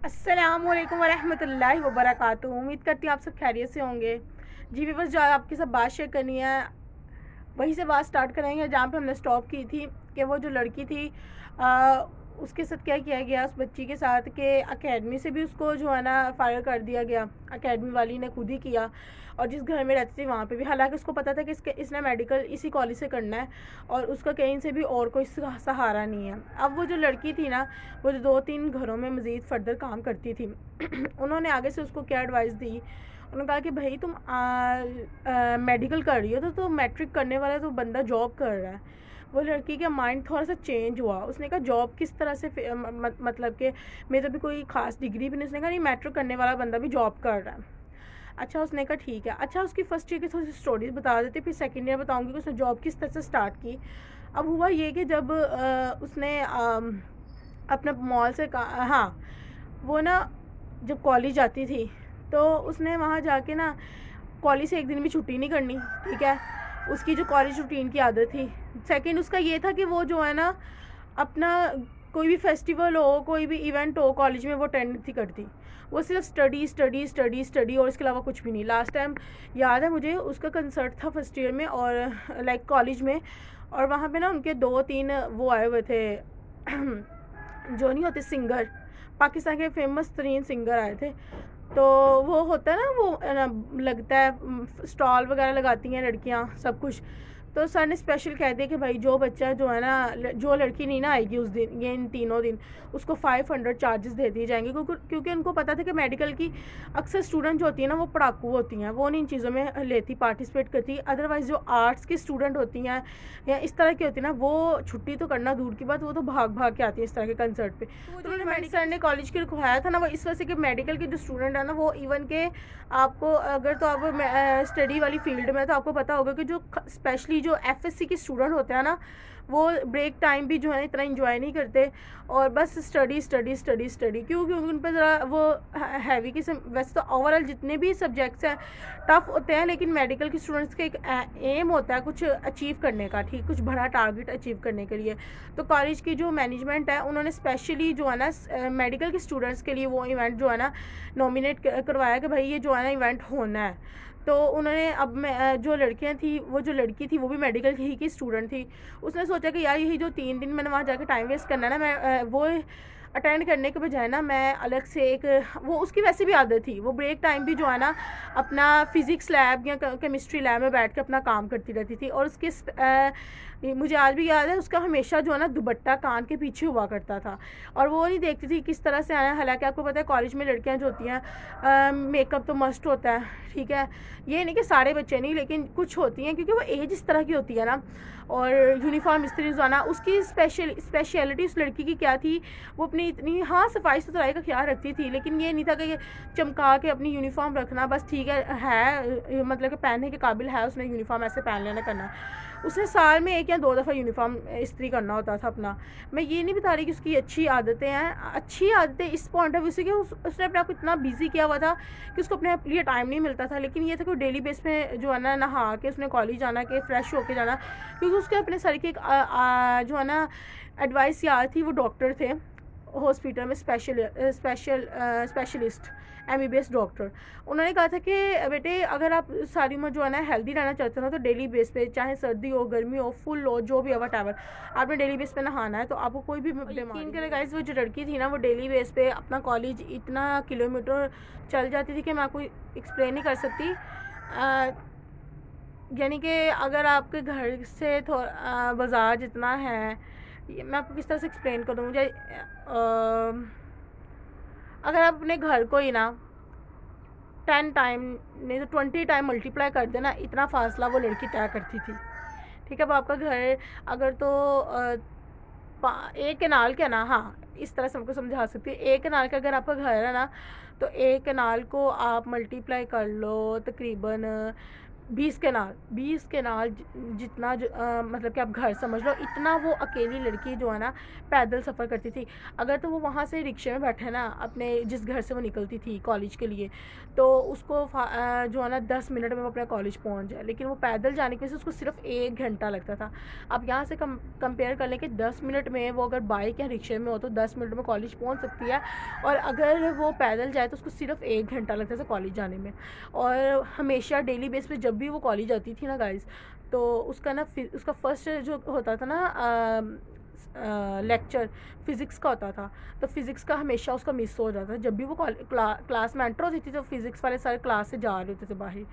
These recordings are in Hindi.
अस्सलामुअलैकुम वरहमतुल्लाहि वबरकातुहू। उम्मीद करती हूँ आप सब खैरियत से होंगे। जी व्यूअर्स, जो आपके साथ बात शेयर करनी है वहीं से बात स्टार्ट करेंगे जहाँ पे हमने स्टॉप की थी कि वो जो लड़की थी उसके साथ क्या किया गया उस बच्ची के साथ कि एकेडमी से भी उसको जो है ना फायर कर दिया गया। एकेडमी वाली ने खुद ही किया और जिस घर में रहती थी वहाँ पे भी, हालांकि उसको पता था कि इसने मेडिकल इसी कॉलेज से करना है और उसका कहीं से भी और कोई सहारा नहीं है। अब वो जो लड़की थी ना, वो जो 2-3 घरों में मज़ीद फर्दर काम करती थी उन्होंने आगे से उसको क्या एडवाइस दी, उन्होंने कहा कि भाई तुम मेडिकल कर रही हो तो मैट्रिक करने वाला तो बंदा जॉब कर रहा है। वो लड़की का माइंड थोड़ा सा चेंज हुआ। उसने कहा जॉब किस तरह से मतलब कि मेरे तो भी कोई ख़ास डिग्री भी नहीं। उसने कहा नहीं, मैट्रिक करने वाला बंदा भी जॉब कर रहा है। अच्छा, उसने कहा ठीक है। अच्छा, उसकी फर्स्ट ईयर की थोड़ी सी स्टोरीज बता देती, फिर सेकेंड ईयर बताऊँगी कि उसने जॉब किस तरह से स्टार्ट की। अब हुआ ये कि जब उसने अपना मॉल से हाँ, वो ना जब कॉलेज जाती थी तो उसने वहाँ जाके ना कॉलेज से एक दिन भी छुट्टी नहीं करनी, ठीक है। उसकी जो कॉलेज रूटीन की आदत थी। सेकंड उसका ये था कि वो जो है ना अपना कोई भी फेस्टिवल हो, कोई भी इवेंट हो कॉलेज में, वो अटेंड नहीं करती। वो सिर्फ स्टडी स्टडी स्टडी स्टडी और इसके अलावा कुछ भी नहीं। लास्ट टाइम याद है मुझे, उसका कंसर्ट था फर्स्ट ईयर में और लाइक कॉलेज में, और वहाँ पे ना उनके 2-3 वो आए हुए थे जो नहीं होते सिंगर, पाकिस्तान के फेमस तरीन सिंगर आए थे। तो वो होता है ना, वो लगता है स्टॉल वगैरह लगाती हैं लड़कियां सब कुछ। तो सर ने स्पेशल कह दिया कि भाई जो बच्चा जो है ना, जो लड़की नहीं ना आएगी उस दिन, ये इन तीनों दिन, उसको 500 चार्जेस दे दिए जाएंगे। क्योंकि उनको पता था कि मेडिकल की अक्सर स्टूडेंट जो होती है ना वो पढ़ाकू होती हैं, वो नहीं इन चीज़ों में लेती पार्टिसिपेट करती। अदरवाइज़ जो आर्ट्स की स्टूडेंट होती हैं या इस तरह की होती है ना, वो छुट्टी तो करना दूर की बात, वो तो भाग भाग के आती है इस तरह के कंसर्ट पे। तो उन्होंने मेडिकल सर ने कॉलेज के लिखवाया था ना, वो इस वजह से कि मेडिकल के जो स्टूडेंट है ना, वो इवन के आपको अगर तो आप स्टडी वाली फील्ड में तो आपको पता होगा कि जो स्पेशली जो एफएससी के स्टूडेंट होते हैं ना, वो ब्रेक टाइम भी जो है इतना इंजॉय नहीं करते और बस स्टडी स्टडी स्टडी स्टडी। क्योंकि उन पर ज़रा वो हैवी किस्म, वैसे तो ओवरऑल जितने भी सब्जेक्ट्स हैं टफ़ होते हैं, लेकिन मेडिकल के स्टूडेंट्स का एक एम होता है कुछ अचीव करने का, ठीक, कुछ बड़ा टारगेट अचीव करने के लिए। तो कॉलेज की जो मैनेजमेंट है उन्होंने स्पेशली जो है ना मेडिकल के स्टूडेंट्स के लिए वो इवेंट जो है ना नॉमिनेट करवाया कि भाई ये जो है ना इवेंट होना है। तो उन्होंने अब मैं जो लड़कियां थी, वो जो लड़की थी वो भी मेडिकल की स्टूडेंट थी। उसने सोचा कि यार यही जो 3 दिन मैंने वहाँ जाकर टाइम वेस्ट करना है ना, मैं वो अटेंड करने के बजाय ना मैं अलग से एक, वो उसकी वैसे भी आदत थी, वो ब्रेक टाइम भी जो है ना अपना फिज़िक्स लैब या केमिस्ट्री लैब में बैठ के अपना काम करती रहती थी। और उसके मुझे आज भी याद है, उसका हमेशा जो है ना दुपट्टा कान के पीछे हुआ करता था और वो नहीं देखती थी किस तरह से आया। हालांकि आपको पता है कॉलेज में लड़कियां जो होती हैं मेकअप तो मस्ट होता है, ठीक है। ये नहीं कि सारे बच्चे नहीं, लेकिन कुछ होती हैं क्योंकि वो एज इस तरह की होती है ना। और यूनिफॉर्म इस्त्री जाना, उसकी स्पेशलिटी उस लड़की की क्या थी, वो अपनी इतनी, हाँ, सफाई सुथराई का ख्याल रखती थी, लेकिन ये नहीं था कि चमका के अपनी यूनिफॉर्म रखना बस, ठीक है मतलब कि पहनने के काबिल है, उसने यूनिफॉर्म ऐसे पहन लेना करना। उसने साल में 1 या 2 दफ़ा यूनिफॉर्म इस्त्री करना होता था अपना। मैं ये नहीं बता रही कि उसकी अच्छी आदतें हैं, अच्छी आदतें इस पॉइंट ऑफ व्यू से कि उसने अपने आप को इतना बिजी किया हुआ था कि उसको अपने लिए टाइम नहीं मिलता था। लेकिन ये था कि डेली बेस पे जो है ना नहा के उसने कॉलेज जाना, कि फ्रेश होके जाना, क्योंकि उसके अपने सर की एक जो है ना एडवाइस याद थी। वो डॉक्टर थे हॉस्पिटल में, स्पेशलिस्ट एमबीबीएस डॉक्टर। उन्होंने कहा था कि बेटे अगर आप सारी उम्र जो है ना हेल्दी रहना चाहते हो तो डेली बेस पे, चाहे सर्दी हो, गर्मी हो, फुल हो, जो भी हो, वट आपने डेली बेस पे नहाना है, तो आपको कोई भी यकीन करें गाइस, वो जो लड़की थी ना वो डेली बेस पे अपना कॉलेज इतना किलोमीटर चल जाती थी कि मैं आपको एक्सप्लेन नहीं कर सकती। यानी कि अगर आपके घर से थोड़ा बाज़ार जितना है, मैं आपको किस तरह से एक्सप्लेन करूँ, मुझे अगर आप अपने घर को ही ना 10 टाइम नहीं तो 20 टाइम मल्टीप्लाई कर देना, इतना फासला वो लड़की तय करती थी, ठीक है। अब आपका घर अगर तो एक कनाल के ना, हाँ, इस तरह से हमको समझा सकती है, एक कनाल का अगर आपका घर है ना, तो एक कनाल को आप मल्टीप्लाई कर लो तकरीबन 20 केनाल जितना मतलब कि आप घर समझ लो, इतना वो अकेली लड़की जो है ना पैदल सफ़र करती थी। अगर तो वो वहाँ से रिक्शे में बैठे ना, अपने जिस घर से वो निकलती थी कॉलेज के लिए, तो उसको जो है ना 10 मिनट में वो अपने कॉलेज पहुँच जाए, लेकिन वो पैदल जाने की वजह से उसको सिर्फ 1 घंटा लगता था। अब यहाँ से कंपेयर कर लें कि 10 मिनट में वो अगर बाइक या रिक्शे में हो तो 10 मिनट में कॉलेज पहुँच सकती है, और अगर वो पैदल जाए तो उसको सिर्फ 1 घंटा लगता था कॉलेज जाने में। और हमेशा डेली बेस पे जब भी वो कॉलेज जाती थी ना गाइस, तो उसका ना उसका फर्स्ट जो होता था ना लेक्चर फ़िज़िक्स का होता था, तो फ़िज़िक्स का हमेशा उसका मिस हो जाता था। जब भी वो क्लास में एंटर होती थी तो फ़िज़िक्स वाले सारे क्लास से जा रहे होते थे बाहर।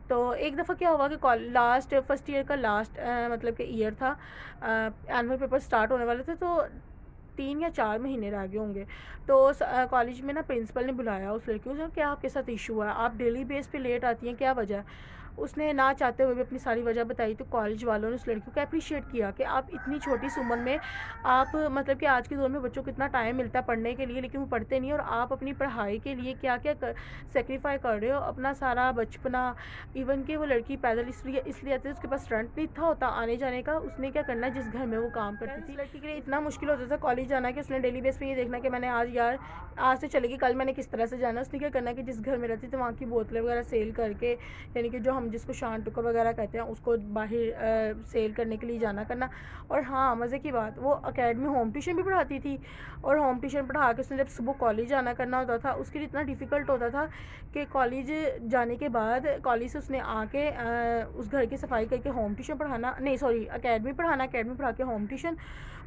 तो एक दफ़ा क्या हुआ कि लास्ट फर्स्ट ईयर का लास्ट मतलब कि ईयर था, एनुअल पेपर स्टार्ट होने वाले थे, तो 3 या 4 महीने रह गए होंगे। तो कॉलेज में ना प्रिंसिपल ने बुलाया उस लड़की को, उसने क्या आपके साथ इशू है, आप डेली बेस पे लेट आती हैं, क्या वजह है? उसने ना चाहते हुए भी अपनी सारी वजह बताई। तो कॉलेज वालों ने उस लड़की को अप्रिशिएट किया कि आप इतनी छोटी सी उम्र में, आप मतलब कि आज के दौर में बच्चों को इतना टाइम मिलता है पढ़ने के लिए, लेकिन वो पढ़ते नहीं, और आप अपनी पढ़ाई के लिए क्या क्या सेक्रीफाई कर रहे हो, अपना सारा बचपना। इवन कि वो लड़की पैदल इसलिए आती थी, उसके पास रेंट नहीं था होता आने जाने का, उसने क्या करना है जिस घर में वो काम करती थी, लड़की के लिए इतना मुश्किल होता था कॉलेज जाना कि उसने डेली बेस पे ये देखना कि मैंने आज से चलेगी, कल मैंने किस तरह से जाना। उसने क्या करना कि जिस घर में रहती थी वहाँ की बोतलें वगैरह सेल करके, यानी कि जो हम जिसको शान टुकर वगैरह कहते हैं, उसको बाहर सेल करने के लिए जाना करना। और हाँ, मज़े की बात, वो अकेडमी होम ट्यूशन भी पढ़ाती थी, और होम ट्यूशन पढ़ा के उसने जब सुबह कॉलेज जाना करना होता था, उसके लिए इतना डिफ़िकल्ट होता था कि कॉलेज जाने के बाद कॉलेज से उसने आके उस घर की सफाई करके होम ट्यूशन पढ़ाना, नहीं सॉरी अकेडमी पढ़ाना, अकेडमी पढ़ा के होम ट्यूशन।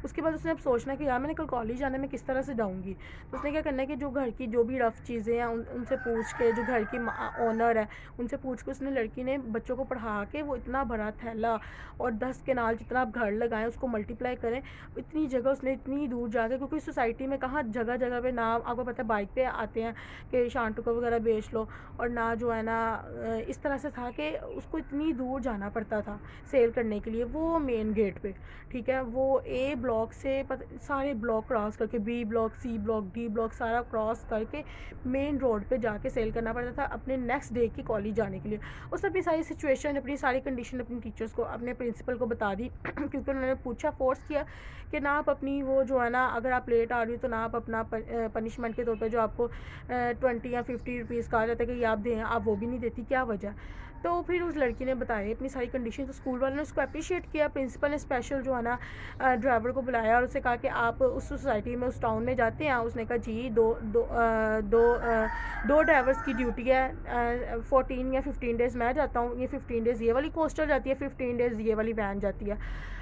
उसके बाद उसने अब सोचना कि यार मैंने कल कॉलेज जाना, मैं किस तरह से जाऊँगी। तो उसने क्या करना है कि जो घर की जो भी रफ़ चीज़ें हैं उनसे पूछ के, जो घर की ओनर है उनसे पूछ के, उसने लड़की ने बच्चों को पढ़ा के वो इतना बड़ा थैला, और 10 केनाल जितना आप घर लगाएं उसको मल्टीप्लाई करें, इतनी जगह उसने इतनी दूर जाके, क्योंकि सोसाइटी में कहाँ जगह जगह पे ना आपको पता है बाइक पे आते हैं कि शान टुकर वगैरह बेच लो, और ना जो है ना इस तरह से था कि उसको इतनी दूर जाना पड़ता था सेल करने के लिए, वो मेन गेट पे, ठीक है, वो ए ब्लॉक से सारे ब्लॉक क्रॉस करके, B block, C block, D block सारा क्रॉस करके मेन रोड पे जाके सेल करना पड़ता था अपने नेक्स्ट डे की कॉलेज जाने के लिए। उसने अपनी सारी सिचुएशन, अपनी सारी कंडीशन अपने टीचर्स को, अपने प्रिंसिपल को बता दी क्योंकि उन्होंने पूछा, फोर्स किया कि ना आप अपनी वो जो है ना, अगर आप लेट आ रही हो तो ना आप अपना पनिशमेंट के तौर पर जो आपको 20 या 50 रुपीज़ कहा जाता है कि ये आप दें, आप वो भी नहीं देती, क्या वजह। तो फिर उस लड़की ने बताया अपनी सारी कंडीशन, तो स्कूल वालों ने उसको अप्रिशिएट किया। प्रिंसिपल ने स्पेशल जो है ना ड्राइवर को बुलाया और उससे कहा कि आप उस सोसाइटी में, उस टाउन में जाते हैं। उसने कहा जी, दो ड्राइवर्स की ड्यूटी है, 14 या 15 डेज़ मैं जाता हूँ, ये 15 डेज़ ये वाली कोस्टर जाती है, 15 डेज़ ये वाली वैन जाती है।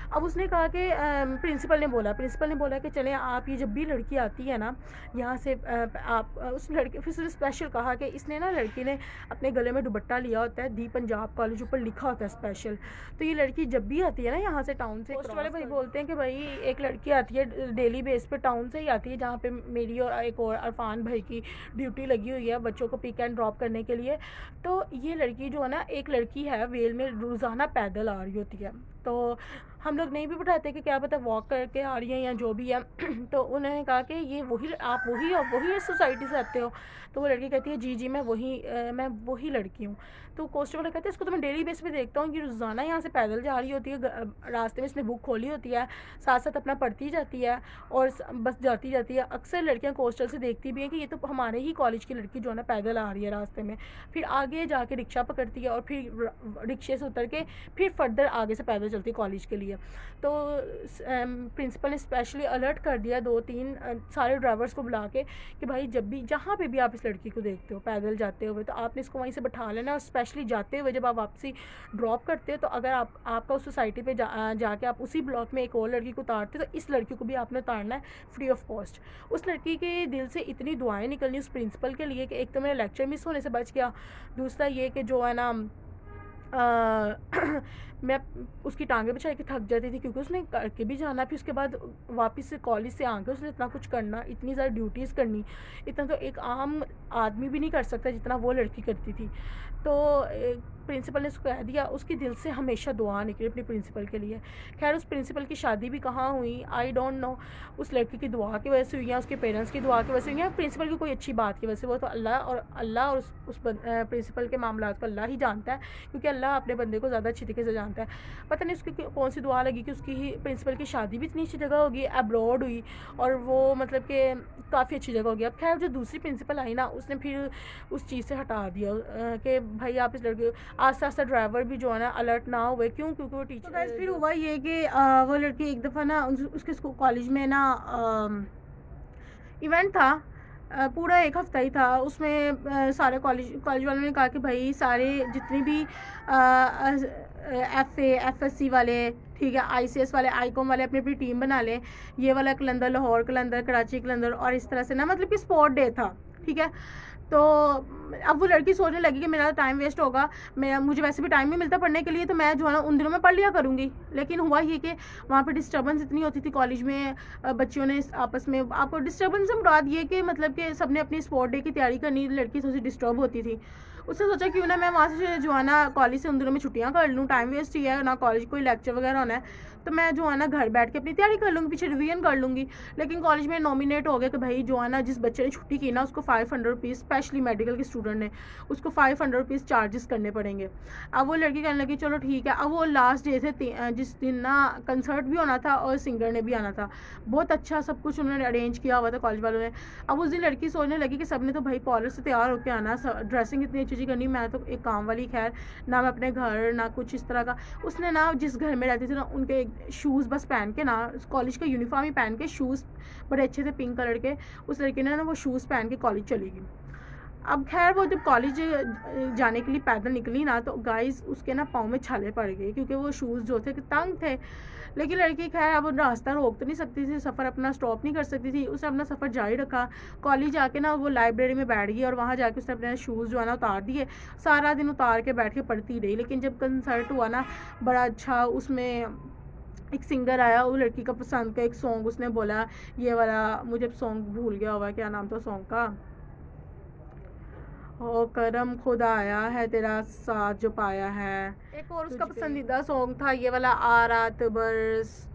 अब उसने कहा कि प्रिंसिपल ने बोला कि चलें आप, ये जब भी लड़की आती है ना यहाँ से आप उस लड़की, फिर उसने स्पेशल कहा कि इसने ना, लड़की ने अपने गले में दुपट्टा लिया होता है, दी पंजाब कॉलेज ऊपर लिखा होता है स्पेशल। तो ये लड़की जब भी आती है ना यहाँ से टाउन से, पोस्ट वाले भाई बोलते हैं कि भाई एक लड़की आती है डेली बेस पे, टाउन से ही आती है, जहाँ पे मेरी और एक और अरफान भाई की ड्यूटी लगी हुई है बच्चों को पिक एंड ड्रॉप करने के लिए। तो ये लड़की जो है ना, एक लड़की है वेल में रोज़ाना पैदल आ रही होती है, तो हम लोग नहीं भी बिठाते कि क्या पता वॉक करके आ रही हैं या जो भी है तो उन्होंने कहा कि ये वही, आप वही इस सोसाइटी से आते हो। तो वो लड़की कहती है जी जी मैं वही लड़की हूँ। तो कोस्टर वाला कहते हैं इसको तो मैं डेली बेस पे देखता हूँ कि रोज़ाना यहाँ से पैदल जा रही होती है, रास्ते में इसने बुक खोली होती है, साथ साथ अपना पढ़ती जाती है और बस जाती जाती है। अक्सर लड़कियाँ कोस्टर से देखती भी हैं कि ये तो हमारे ही कॉलेज की लड़की जो है ना पैदल आ रही है रास्ते में। फिर आगे जाके रिक्शा पकड़ती है और फिर रिक्शे से उतर के फिर फर्दर आगे से पैदल चलती है कॉलेज के लिए। तो प्रिंसिपल ने स्पेशली अलर्ट कर दिया 2-3 सारे ड्राइवर्स को बुला के कि भाई जब भी, जहाँ पे भी आप इस लड़की को देखते हो पैदल जाते हुए, तो आपने इसको वहीं से बैठा लेना, और स्पेशली जाते हुए जब आप वापसी ड्रॉप करते हो, तो अगर आपका उस सोसाइटी पे जाके आप उसी ब्लॉक में एक और लड़की को उतारते हो, तो इस लड़की को भी आपने उतारना है फ्री ऑफ कॉस्ट। उस लड़की के दिल से इतनी दुआएं निकलनी उस प्रिंसिपल के लिए कि एक तो मेरा लेक्चर मिस होने से बच गया, दूसरा ये कि जो है ना मैं उसकी टांगें बचा के थक जाती थी क्योंकि उसने करके भी जाना, फिर उसके बाद वापस से कॉलेज से आके उसने इतना कुछ करना, इतनी ज़्यादा ड्यूटीज़ करनी, इतना तो एक आम आदमी भी नहीं कर सकता जितना वो लड़की करती थी। तो प्रिंसिपल ने उसको कह दिया, उसकी दिल से हमेशा दुआ निकली अपने प्रिंसिपल के लिए। खैर उस प्रिंसिपल की शादी भी कहाँ हुई, आई डोंट नो, उस लड़की की दुआ की वजह से हुई है, उसके पेरेंट्स की दुआ की वजह से हुई है, प्रिंसिपल की कोई अच्छी बात की वजह से, वो तो अल्लाह और उस प्रिंसिपल के मामलात को अल्लाह ही जानता है, क्योंकि अल्लाह अपने बंदे को ज़्यादा अच्छी तरीके से जानता है। पता नहीं उसकी कौन सी दुआ लगी कि उसकी प्रिंसिपल की शादी भी इतनी अच्छी जगह होगी, अब्रॉड हुई, और वो मतलब कि काफ़ी अच्छी जगह होगी। अब खैर जो दूसरी प्रिंसिपल आई ना, उसने फिर उस चीज़ से हटा दिया कि भाई आप इस लड़के आस्ता आस्ता ड्राइवर भी जो है ना अलर्ट ना हुए। क्यों? क्योंकि वो टीचर। तो फिर हुआ ये कि वो लड़की एक दफ़ा ना उसके कॉलेज में ना इवेंट था, पूरा एक हफ़्ता ही था। उसमें सारे कॉलेज वालों ने कहा कि भाई सारे जितने भी FSC वाले, ठीक है, ICS वाले, आईकॉम वाले अपनी अपनी टीम बना लें। ये वाला कलंदर, लाहौर कलंदर, कराची कलंदर, और इस तरह से ना मतलब कि स्पोर्ट डे था, ठीक है। तो अब वो लड़की सोचने लगी कि मेरा टाइम वेस्ट होगा, मुझे वैसे भी टाइम नहीं मिलता पढ़ने के लिए, तो मैं जो है ना उन दिनों में पढ़ लिया करूँगी। लेकिन हुआ ये कि वहाँ पे डिस्टर्बेंस इतनी होती थी कॉलेज में, बच्चियों ने आपस में, आपको डिस्टर्बेंस से मुराद ये कि मतलब कि सबने अपनी स्पोर्ट डे की तैयारी करनी, लड़की थोड़ी सी डिस्टर्ब होती थी। उसने सोचा क्यों ना मैं वहाँ से जो है ना कॉलेज से उन दिनों में छुट्टियाँ कर लूँ, टाइम वेस्ट ही है ना, कॉलेज कोई लेक्चर वगैरह होना है, तो मैं जो है ना घर बैठ के अपनी तैयारी कर लूँगी, पीछे रिवीजन कर लूँगी। लेकिन कॉलेज में नॉमिनेट हो गया कि भाई जो है ना जिस बच्चे ने छुट्टी की ना उसको 500 रुपीज़, स्पेशली मेडिकल के स्टूडेंट ने, उसको 500 रुपीज़ चार्जेस करने पड़ेंगे। अब वो लड़की कहने लगी चलो ठीक है। अब वो लास्ट डे थे जिस दिन ना कंसर्ट भी होना था और सिंगर ने भी आना था। बहुत अच्छा सब कुछ उन्होंने अरेंज किया हुआ था कॉलेज वालों ने। अब उस दिन लड़की सोचने लगी कि सब ने तो भाई पार्लर से तैयार होकर आना, ड्रेसिंग इतनी अच्छी अच्छी करनी, मैं तो एक काम वाली, खैर ना मैं अपने घर ना कुछ इस तरह का। उसने ना जिस घर में रहती थी ना उनके शूज़ बस पहन के ना, कॉलेज का यूनिफॉर्म ही पहन के, शूज़ बड़े अच्छे थे पिंक कलर के, उस लड़की ने ना वो शूज़ पहन के कॉलेज चली गई। अब खैर वो जब कॉलेज जाने के लिए पैदल निकली ना, तो गाइस उसके ना पाँव में छाले पड़ गए, क्योंकि वो शूज़ जो थे तंग थे। लेकिन लड़की खैर अब रास्ता रोक तो नहीं सकती थी, सफ़र अपना स्टॉप नहीं कर सकती थी, उसने अपना सफ़र जारी रखा। कॉलेज जाके ना वो लाइब्रेरी में बैठ गई और वहाँ जाके उसने अपने शूज़ जो है ना उतार दिए, सारा दिन उतार के बैठ के पढ़ती रही। लेकिन जब कंसर्ट हुआ ना बड़ा अच्छा, उसमें एक सिंगर आया, वो लड़की का पसंद का एक सॉन्ग उसने बोला, ये वाला, मुझे सॉन्ग भूल गया हुआ क्या नाम था सॉन्ग का, ओ करम खुदा आया है तेरा साथ जो पाया है। एक और उसका पसंदीदा सॉन्ग था ये वाला, आ रात बरस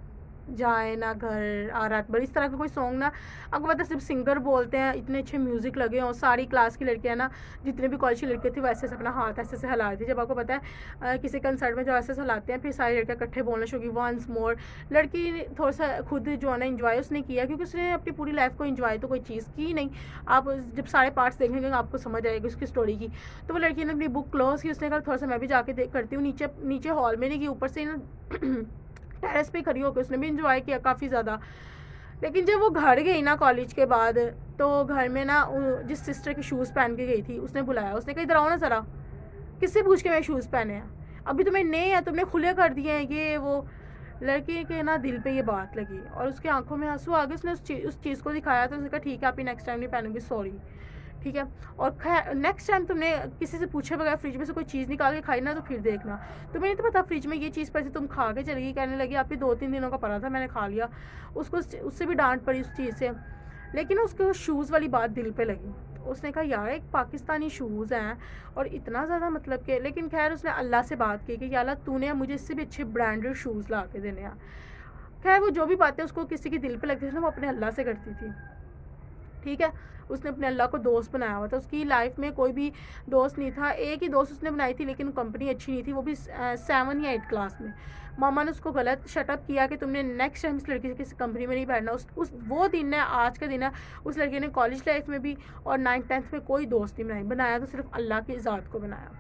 जाए ना घर, आ रात बरस, इस तरह का कोई सॉन्ग ना। आपको पता है सिर्फ सिंगर बोलते हैं, इतने अच्छे म्यूज़िक लगे और सारी क्लास की लड़कियां ना, जितने भी कॉलेज की लड़कियां थी वैसे से अपना हाथ ऐसे से हिला थी। जब आपको पता है किसी कंसर्ट में जो ऐसे से हिलाते हैं, फिर सारी लड़कियां इकट्ठे बोलना शुरू की, वंस मोर। लड़की थोड़ा सा खुद जो है ना इंजॉय उसने किया, क्योंकि उसने अपनी पूरी लाइफ को इंजॉय तो कोई चीज़ की नहीं। आप जब सारे पार्ट्स देखेंगे आपको समझ आएगी उसकी स्टोरी की। तो वो लड़की ने अपनी बुक क्लोज की, उसने कहा थोड़ा सा मैं भी जाके करती हूँ। नीचे हॉल में नहीं गई, ऊपर से ना टेरेस पे खड़ी होकर उसने भी इंजॉय किया काफ़ी ज़्यादा। लेकिन जब वो घर गई ना कॉलेज के बाद, तो घर में ना जिस सिस्टर के शूज़ पहन के गई थी उसने बुलाया, उसने कहा इधर आओ ना ज़रा, किससे पूछ के मैं शूज़ पहने हैं, अभी तुम्हें नए हैं, तुमने खुले कर दिए हैं ये वो। लड़की के ना दिल पे ये बात लगी और उसकी आंखों में आंसू आ गए। उसने उस चीज़ को दिखाया, तो उसने कहा ठीक है आप नेक्स्ट टाइम नहीं पहनूंगी, सॉरी, ठीक है। और खैर नेक्स्ट टाइम तुमने किसी से पूछे बगैर फ्रिज में से कोई चीज़ निकाल के खाई ना, तो फिर देखना, तुम्हें नहीं तो पता फ्रिज में ये चीज़ पड़ी, तुम खा के चली गई, कहने लगी आपकी 2-3 दिनों का पड़ा था मैंने खा लिया। उसको उससे भी डांट पड़ी उस चीज़ से। लेकिन उसको शूज़ वाली बात दिल पे लगी। उसने कहा यार एक पाकिस्तानी शूज़ हैं और इतना ज़्यादा मतलब के। लेकिन खैर उसने अल्लाह से बात की कि या अल्लाह तूने मुझे इससे भी अच्छे ब्रांडेड शूज़ ला के देने हैं। खैर वो जो भी बातें उसको किसी के दिल पे लगती थी ना, वो अपने अल्लाह से करती थी, ठीक है। उसने अपने अल्लाह को दोस्त बनाया हुआ था, उसकी लाइफ में कोई भी दोस्त नहीं था। एक ही दोस्त उसने बनाई थी, लेकिन कंपनी अच्छी नहीं थी, वो भी 7 या 8 क्लास में। मामा ने उसको गलत शटअप किया कि तुमने नेक्स्ट टाइम इस लड़की से किसी कंपनी में नहीं बैठना। वो दिन है, आज का दिन है। उस लड़की ने कॉलेज लाइफ में भी और 9th-10th में कोई दोस्त नहीं बनाया तो सिर्फ अल्लाह की ज़ात को बनाया,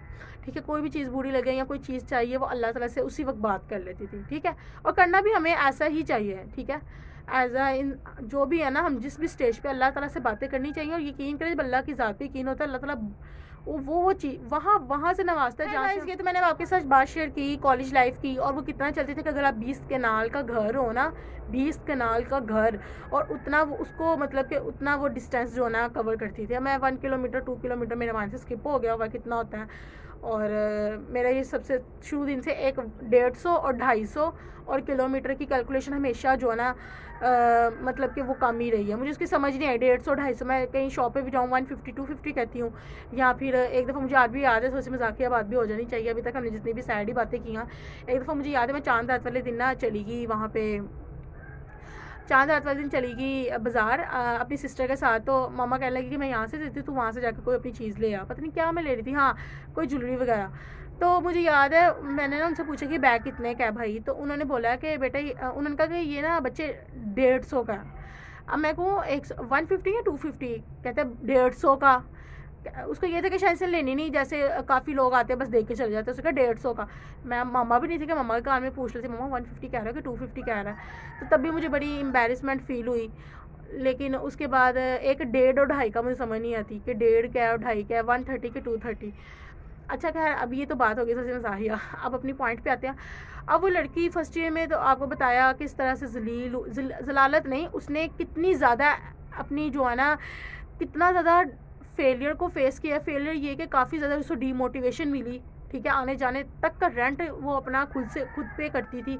ठीक है। कोई भी चीज़ बुरी लगे या कोई चीज़ चाहिए, वो अल्लाह ताला से उसी वक्त बात कर लेती थी, ठीक है। और करना भी हमें ऐसा ही चाहिए, ठीक है। इन जो भी है ना, हम जिस भी स्टेज पे अल्लाह ताला से बातें करनी चाहिए और यकीन करें जब अल्लाह की ज़ात पे यकीन होता है, अल्लाह ताला वो चीज़ वहाँ से नवाजता है जहाँ से। तो मैंने आपके साथ बात शेयर की कॉलेज लाइफ की, और वो कितना चलती थी कि अगर आप 20 कनाल का घर हो ना, 20 कनाल का घर, और उतना वो उसको मतलब कि उतना वो डिस्टेंस जो है ना कवर करती थी। मैं 1 किलोमीटर 2 किलोमीटर मेरे माइंड से स्किप हो गया हुआ कितना होता है। और मेरा ये सबसे शुरू दिन से 150 और 250 और किलोमीटर की कैलकुलेशन हमेशा जो है ना मतलब कि वो कम ही रही है। मुझे उसकी समझ नहीं आई, 150 250 मैं कहीं शॉप पे भी जाऊँ 150 250 कहती हूँ। या फिर एक दफ़ा मुझे आज भी याद है, सोचे मजाकिया बात भी हो जानी चाहिए, अभी तक हमने जितनी भी सैड ही बातें की हैं। एक दफ़ा मुझे याद है मैं चांद रात वाले दिन ना चली गई वहाँ पे चांद रात वाले दिन चली गई बाज़ार अपनी सिस्टर के साथ। तो मामा कहने लगी कि मैं यहाँ से देती हूँ, तू वहाँ से जाकर कोई अपनी चीज़ ले आ। पता नहीं क्या मैं ले रही थी, हाँ कोई ज्वेलरी वगैरह। तो मुझे याद है मैंने ना उनसे पूछा कि बैग कितने का है भाई। तो उन्होंने बोला कि बेटा उन्होंने कहा कि ये ना बच्चे 150 का। अब मैं कहूँ 150 या 250, कहते हैं 150 का। उसको ये था कि शायद से लेनी नहीं, जैसे काफ़ी लोग आते हैं बस देख के चले जाते हैं। उसका 150 का। मैं मामा भी नहीं थे कि मामा के कान में पूछ रहे थे मामा 150 कह रहा है कि 250 कह रहा है। तो तब भी मुझे बड़ी एम्बेरसमेंट फील हुई। लेकिन उसके बाद एक 1.5 और 2.5 का मुझे समझ नहीं आती कि 1.5 क्या है और 2.5 क्या है, 130 के 230। अच्छा खैर अब ये तो बात हो गई सबसे मज़ाहिया। अब अपनी पॉइंट पे आते हैं। अब वो लड़की फर्स्ट ईयर में तो आपको बताया किस तरह से जलालत नहीं, उसने कितनी ज़्यादा अपनी जो है ना कितना ज़्यादा फेलियर को फेस किया। फेलियर ये कि काफ़ी ज़्यादा उसको डीमोटिवेशन मिली, ठीक है। आने जाने तक का रेंट वो अपना खुद पे करती थी,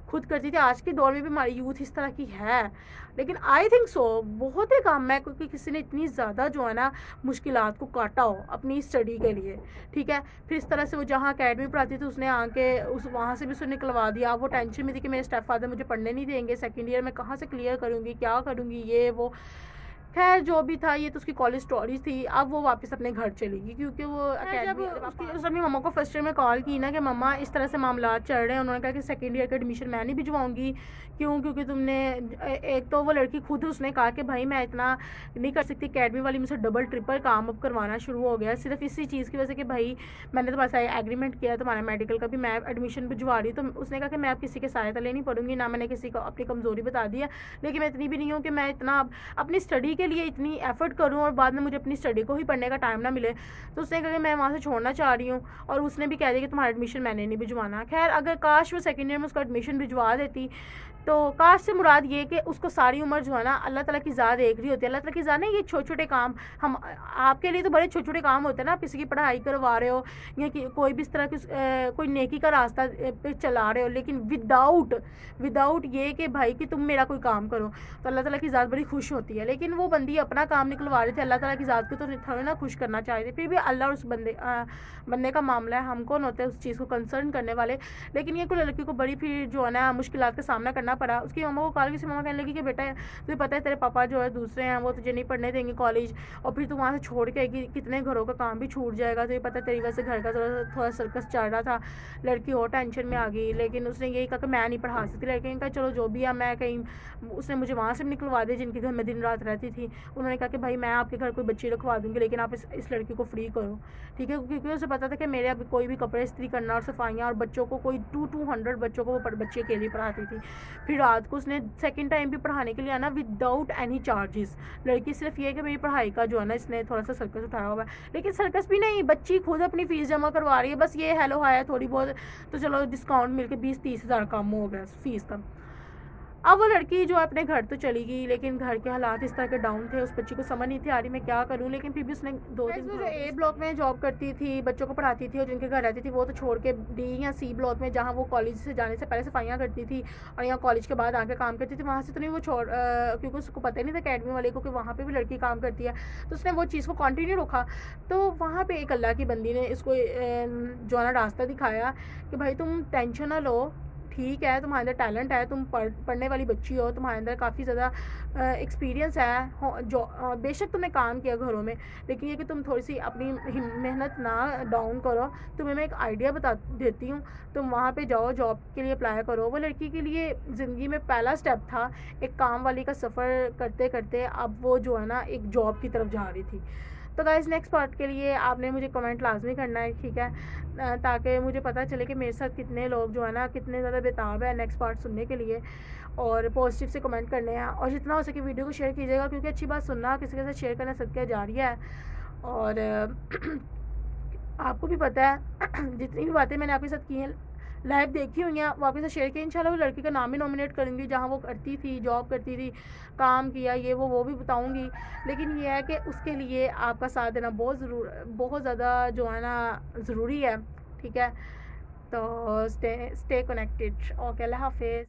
खुद करती थी। आज के दौर में भी हमारी यूथ इस तरह की है, लेकिन आई थिंक सो बहुत ही कम है क्योंकि किसी ने इतनी ज़्यादा जो है ना मुश्किलात को काटा हो अपनी स्टडी के लिए, ठीक है। फिर इस तरह से वो जहाँ अकेडमी पढ़ाती थी उसने आके उस वहाँ से भी उसने निकलवा दिया। वो टेंशन में थी कि मेरे स्टेप फादर मुझे पढ़ने नहीं देंगे, सेकेंड ईयर में कहाँ से क्लियर करूँगी, क्या करूँगी, ये वो। खैर जो भी था, ये तो उसकी कॉलेज स्टोरी थी। अब वो वापस अपने घर चली गई क्योंकि वो जब अपनी मम्मा को फर्स्ट ईयर में कॉल की ना कि मम्मा इस तरह से मामला चल रहे हैं, उन्होंने कहा कि सेकेंड ईयर का एडमिशन मैं नहीं भिजवाऊंगी। क्यों? क्योंकि तुमने एक तो वो लड़की खुद उसने कहा कि भाई मैं इतना नहीं कर सकती, अकेडमी वाली मुझसे डबल ट्रिपल काम अब करवाना शुरू हो गया सिर्फ इसी चीज़ की वजह से कि भाई मैंने तुम्हारे साथ एग्रीमेंट किया तुम्हारा मेडिकल का भी मैं एडमिशन भिजवा रही हूँ। तो उसने कहा कि मैं अब किसी के सहायता लेनी पड़ूंगी, ना मैंने किसी को अपनी कमज़ोरी बता दी है, लेकिन मैं इतनी भी नहीं हूँ कि मैं इतना अपनी स्टडी के लिए इतनी एफर्ट करूँ और बाद में मुझे अपनी स्टडी को ही पढ़ने का टाइम ना मिले। तो उसने कहा कि मैं वहाँ से छोड़ना चाह रही हूँ, और उसने भी कह दिया कि तुम्हारा एडमिशन मैंने नहीं भिजवाना। खैर अगर काश वो सेकेंड ईयर में उसका एडमिशन भिजवा देती, तो काश से मुराद ये कि उसको सारी उम्र जो है ना अल्लाह ताला की ज़ात देख रही होती है। अल्लाह ताला की ज़ात नहीं, ये छोटे छोटे काम हम आपके लिए तो बड़े छोटे छोटे काम होते हैं ना, आप किसी की पढ़ाई करवा रहे हो या कि कोई भी इस तरह की कोई नेकी का रास्ता पे चला रहे हो, लेकिन विदाउट ये कि भाई कि तुम मेरा कोई काम करो, तो अल्लाह ताला की ज़ात बड़ी खुश होती है। लेकिन वो बंदी अपना काम निकलवा रहे थे, अल्लाह ताला की ज़ात को तो थोड़ा ना खुश करना चाहते। फिर भी अल्लाह और उस बंदे का मामला है, हम कौन होते हैं उस चीज़ को कंसर्न करने वाले। लेकिन ये कोई लड़की को बड़ी फिर जो है ना मुश्किलात का सामना करना पड़ा। उसकी मम्मा को कॉल की मम्मा कहने लगी कि बेटा तुझे पता है तेरे पापा जो है दूसरे हैं, वो तुझे नहीं पढ़ने देंगे कॉलेज, और फिर तू वहाँ से छोड़ के आएगी, कितने घरों का काम भी छूट जाएगा। तुझे पता है तेरी वजह से घर का थोड़ा सर्कस चल रहा था। लड़की और टेंशन में आ गई, लेकिन उसने यही कहा कि मैं नहीं पढ़ा सकती। लड़के ने कहा चलो जो भी है, मैं कहीं उसने मुझे वहाँ से भी निकलवा दिया जिनके घर में दिन रात रहती थी। उन्होंने कहा कि भाई मैं आपके घर कोई बच्ची रखवा दूँगी, लेकिन आप इस लड़की को फ्री करो, ठीक है। क्योंकि उसे पता था कि मेरे अभी कोई भी कपड़े इस्त्री करना और सफाइयाँ, और बच्चों को कोई 200 बच्चों को वो बच्ची अकेली पढ़ाती थी। फिर रात को उसने सेकंड टाइम भी पढ़ाने के लिए आना विदाउट एनी चार्जेस। लड़की सिर्फ ये है कि मेरी पढ़ाई का जो है ना इसने थोड़ा सा सर्कस उठाया हुआ है, लेकिन सर्कस भी नहीं, बच्ची खुद अपनी फ़ीस जमा करवा रही है। बस ये हेलो हाय थोड़ी बहुत, तो चलो डिस्काउंट मिलके 20-30 हज़ार कम हो गया फ़ीस का। अब वो लड़की जो अपने घर तो चली गई, लेकिन घर के हालात इस तरह के डाउन थे, उस बच्ची को समझ नहीं थी आ रही मैं क्या करूं। लेकिन फिर भी उसने 2 दिन जो ए ब्लॉक में जॉब करती थी, बच्चों को पढ़ाती थी और जिनके घर रहती थी वो तो छोड़ के डी या सी ब्लॉक में, जहां वो कॉलेज से जाने से पहले सफाइयाँ करती थी और यहाँ कॉलेज के बाद आके काम करती थी, वहाँ से तो नहीं वो क्योंकि उसको पता ही नहीं था अकेडमी वाले को कि वहाँ पर भी लड़की काम करती है। तो उसने वो चीज़ को कंटिन्यू रखा। तो वहाँ पर एक अल्लाह की बंदी ने इसको जो है ना रास्ता दिखाया कि भाई तुम टेंशन ना लो, ठीक है, तुम्हारे अंदर टैलेंट है, तुम पढ़ने वाली बच्ची हो, तुम्हारे अंदर काफ़ी ज़्यादा एक्सपीरियंस है, जो बेशक तुमने काम किया घरों में, लेकिन ये कि तुम थोड़ी सी अपनी मेहनत ना डाउन करो। तुम्हें मैं एक आइडिया बता देती हूँ, तुम वहाँ पे जाओ, जॉब के लिए अप्लाई करो। वो लड़की के लिए ज़िंदगी में पहला स्टेप था एक काम वाली का सफ़र करते करते अब वो जो है ना एक जॉब की तरफ जा रही थी। तो गाइस नेक्स्ट पार्ट के लिए आपने मुझे कमेंट लाजमी करना है, ठीक है, ताकि मुझे पता चले कि मेरे साथ कितने लोग जो है ना कितने ज़्यादा बेताब है नेक्स्ट पार्ट सुनने के लिए, और पॉजिटिव से कमेंट करने हैं। और जितना हो सके वीडियो को शेयर कीजिएगा, क्योंकि अच्छी बात सुनना किसी के साथ शेयर करना सदका जारिया है। और आपको भी पता है जितनी भी बातें मैंने आपके साथ की हैं लाइव देखी हुई हैं, वापस से शेयर किया। इंशाल्लाह वो लड़की का नाम ही नॉमिनेट करूँगी जहाँ वो करती थी, जॉब करती थी, काम किया, ये वो भी बताऊँगी। लेकिन ये है कि उसके लिए आपका साथ देना बहुत ज़्यादा जो है ना ज़रूरी है, ठीक है। तो स्टे कनेक्टेड। ओके, अल्लाह हाफिज़।